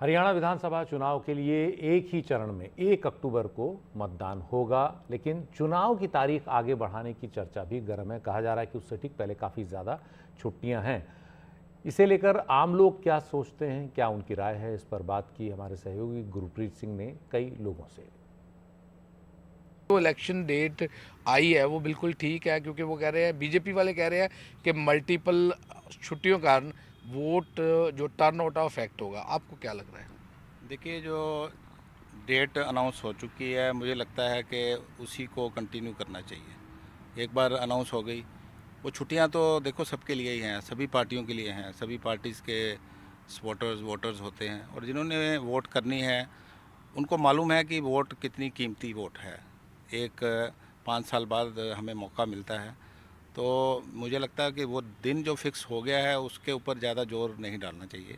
हरियाणा विधानसभा चुनाव के लिए एक ही चरण में 1 अक्टूबर को मतदान होगा, लेकिन चुनाव की तारीख आगे बढ़ाने की चर्चा भी गर्म है। कहा जा रहा है कि उससे ठीक पहले काफ़ी ज़्यादा छुट्टियां हैं। इसे लेकर आम लोग क्या सोचते हैं, क्या उनकी राय है, इस पर बात की हमारे सहयोगी गुरप्रीत सिंह ने कई लोगों से। जो इलेक्शन डेट आई है वो बिल्कुल ठीक है, क्योंकि वो कह रहे हैं, बीजेपी वाले कह रहे हैं कि मल्टीपल छुट्टियों के कारण वोट जो टर्न आउट इफेक्ट होगा। आपको क्या लग रहा है? देखिए, जो डेट अनाउंस हो चुकी है, मुझे लगता है कि उसी को कंटिन्यू करना चाहिए। एक बार अनाउंस हो गई, वो छुट्टियां तो देखो सबके लिए ही हैं, सभी पार्टियों के लिए हैं। सभी पार्टीज़ के सपोर्टर्स वोटर्स होते हैं, और जिन्होंने वोट करनी है उनको मालूम है कि वोट कितनी कीमती वोट है। एक 5 साल बाद हमें मौका मिलता है, तो मुझे लगता है कि वो दिन जो फिक्स हो गया है उसके ऊपर ज़्यादा जोर नहीं डालना चाहिए।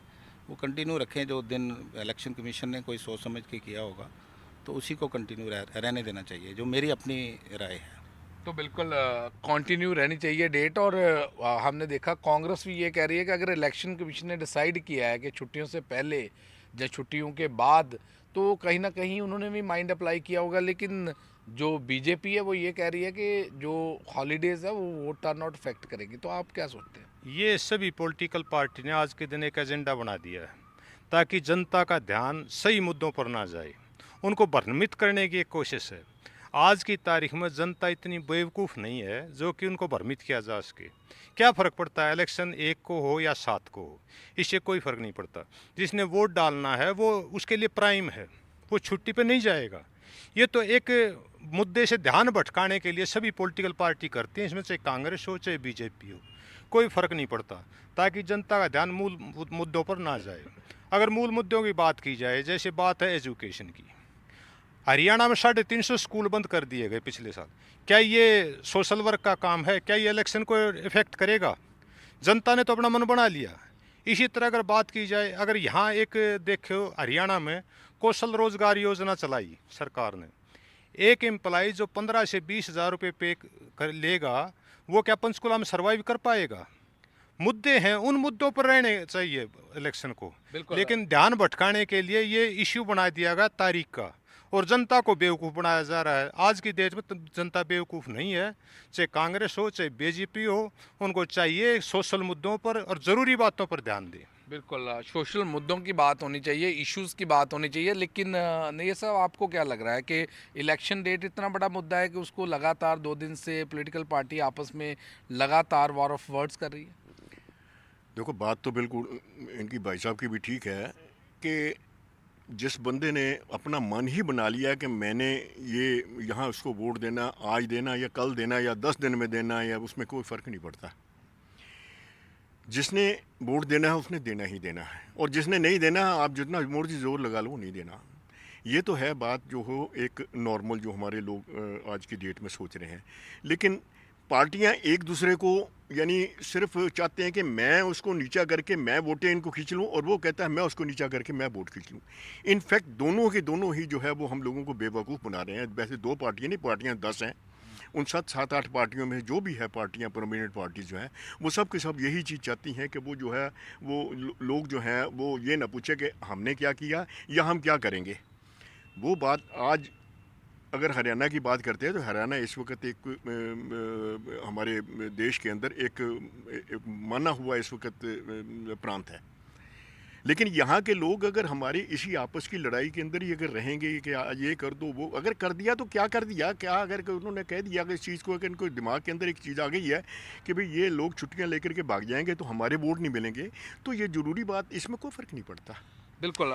वो कंटिन्यू रखें, जो दिन इलेक्शन कमीशन ने कोई सोच समझ के किया होगा तो उसी को कंटिन्यू रहने देना चाहिए, जो मेरी अपनी राय है। तो बिल्कुल कंटिन्यू रहनी चाहिए डेट। और हमने देखा कांग्रेस भी ये कह रही है कि अगर इलेक्शन कमीशन ने डिसाइड किया है कि छुट्टियों से पहले या छुट्टियों के बाद, तो कहीं ना कहीं उन्होंने भी माइंड अप्लाई किया होगा। लेकिन जो बीजेपी है वो ये कह रही है कि जो हॉलीडेज है वो वोट टर्न आउट इफेक्ट करेगी। तो आप क्या सोचते हैं? ये सभी पॉलिटिकल पार्टी ने आज के दिन एक एजेंडा बना दिया है ताकि जनता का ध्यान सही मुद्दों पर ना जाए, उनको भ्रमित करने की एक कोशिश है। आज की तारीख में जनता इतनी बेवकूफ़ नहीं है जो कि उनको भ्रमित किया जा सके। क्या फ़र्क पड़ता है इलेक्शन 1 को हो या 7 को हो, इससे कोई फ़र्क नहीं पड़ता। जिसने वोट डालना है वो उसके लिए प्राइम है, वो छुट्टी पे नहीं जाएगा। ये तो एक मुद्दे से ध्यान भटकाने के लिए सभी पॉलिटिकल पार्टी करती हैं, इसमें चाहे कांग्रेस हो चाहे बीजेपी हो, कोई फ़र्क नहीं पड़ता, ताकि जनता का ध्यान मूल मुद्दों पर ना जाए। अगर मूल मुद्दों की बात की जाए, जैसे बात है एजुकेशन की, हरियाणा में 350 स्कूल बंद कर दिए गए पिछले साल। क्या ये सोशल वर्क का काम है? क्या ये इलेक्शन को इफेक्ट करेगा? जनता ने तो अपना मन बना लिया। इसी तरह अगर बात की जाए, अगर यहाँ एक देखो, हरियाणा में कौशल रोजगार योजना चलाई सरकार ने। एक एम्प्लाई जो 15 से 20 हज़ार रुपये पे कर लेगा, वो क्या पंचकुला में सर्वाइव कर पाएगा? मुद्दे हैं, उन मुद्दों पर रहने चाहिए इलेक्शन को। लेकिन ध्यान भटकाने के लिए ये इश्यू बना दिया गया तारीख का, और जनता को बेवकूफ़ बनाया जा रहा है। आज की डेट में तो जनता बेवकूफ़ नहीं है, चाहे कांग्रेस हो चाहे बीजेपी हो, उनको चाहिए सोशल मुद्दों पर और ज़रूरी बातों पर ध्यान दें। बिल्कुल सोशल मुद्दों की बात होनी चाहिए, इश्यूज़ की बात होनी चाहिए। लेकिन नहीं साहब, आपको क्या लग रहा है कि इलेक्शन डेट इतना बड़ा मुद्दा है कि उसको लगातार 2 दिन से पॉलिटिकल पार्टी आपस में लगातार वॉर ऑफ वर्ड्स कर रही है? देखो, बात तो बिल्कुल इनकी भाई साहब की भी ठीक है कि जिस बंदे ने अपना मन ही बना लिया कि मैंने ये यहाँ उसको वोट देना, आज देना या कल देना या 10 दिन में देना, या उसमें कोई फ़र्क नहीं पड़ता। जिसने वोट देना है उसने देना ही देना है, और जिसने नहीं देना है, आप जितना मर्जी जोर लगा लो, नहीं देना। ये तो है बात जो हो एक नॉर्मल जो हमारे लोग आज की डेट में सोच रहे हैं। लेकिन पार्टियां एक दूसरे को यानी सिर्फ चाहते हैं कि मैं उसको नीचा करके मैं वोटें इनको खींच लूँ, और वो कहता है मैं उसको नीचा करके मैं वोट खींच लूँ। इनफैक्ट दोनों के दोनों ही जो है वो हम लोगों को बेवकूफ़ बना रहे हैं। वैसे 2 पार्टियाँ नहीं, पार्टियाँ 10 हैं। उन 7-8 पार्टियों में जो भी है पार्टियां, प्रोमिनेंट पार्टी जो हैं, वो सब के सब यही चीज़ चाहती हैं कि वो जो है वो लोग जो हैं वो ये ना पूछे कि हमने क्या किया या हम क्या करेंगे। वो बात आज अगर हरियाणा की बात करते हैं तो हरियाणा इस वक्त एक हमारे देश के अंदर एक माना हुआ इस वक्त प्रांत है। लेकिन यहाँ के लोग अगर हमारी इसी आपस की लड़ाई के अंदर ही अगर रहेंगे कि ये कर दो, वो अगर कर दिया तो क्या कर दिया, क्या अगर उन्होंने कह दिया कि इस चीज़ को, अगर इनको दिमाग के अंदर एक चीज़ आ गई है कि भाई ये लोग छुट्टियाँ लेकर के भाग जाएंगे तो हमारे वोट नहीं मिलेंगे, तो ये ज़रूरी बात, इसमें कोई फ़र्क नहीं पड़ता। बिल्कुल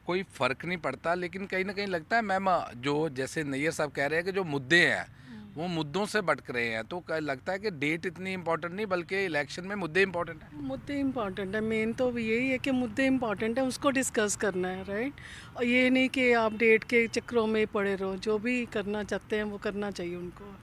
कोई फ़र्क नहीं पड़ता। लेकिन कहीं ना कहीं लगता है मैम, जो जैसे नैयर साहब कह रहे हैं कि जो मुद्दे हैं वो मुद्दों से भटक रहे हैं, तो लगता है कि डेट इतनी इम्पोर्टेंट नहीं बल्कि इलेक्शन में मुद्दे इम्पोर्टेंट है। मुद्दे इम्पॉर्टेंट है, मेन तो यही है कि मुद्दे इम्पॉर्टेंट है, उसको डिस्कस करना है, राइट। और ये नहीं कि आप डेट के चक्करों में पड़े रहो, जो भी करना चाहते हैं वो करना चाहिए उनको।